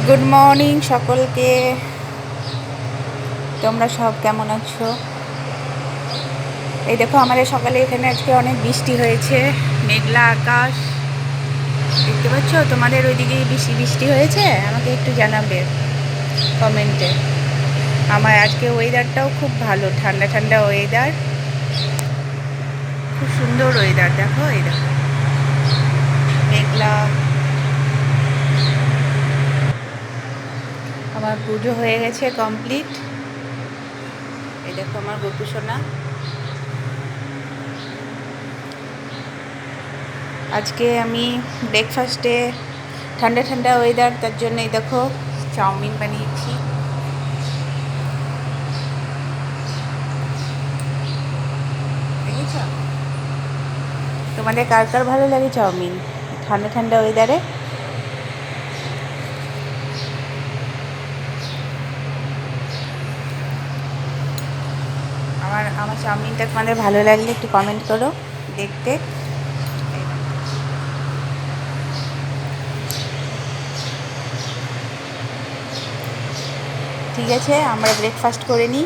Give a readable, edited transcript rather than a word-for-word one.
Good morning সকলকে। তোমরা সব কেমন আছো? এই দেখো আমাদের সকালে এখানে আজকে অনেক বৃষ্টি হয়েছে, মেঘলা আকাশ দেখতে পাচ্ছ। তোমাদের ওইদিকে বেশি বৃষ্টি হয়েছে? আমাকে একটু জানাবে কমেন্টে। আমার আজকে ওয়েদারটাও খুব ভালো, ঠান্ডা ঠান্ডা ওয়েদার, খুব সুন্দর ওয়েদার। দেখো এই দেখো মেঘলা। আমার পুজো হয়ে গেছে কমপ্লিট। এই দেখো আমার গোপু সোনা। আজকে আমি ব্রেকফাস্টে ঠান্ডা ঠান্ডা ওয়েদার, তার জন্য এই দেখো চাউমিন বানিয়েছি। দেখেছ? তোমাদের কার কার ভালো লাগে চাউমিন ঠান্ডা ঠান্ডা ওয়েদারে? আমার চাউমিনটা তোমাদের ভালো লাগলে একটু কমেন্ট করো দেখতে। ঠিক আছে, আমরা ব্রেকফাস্ট করে নিই।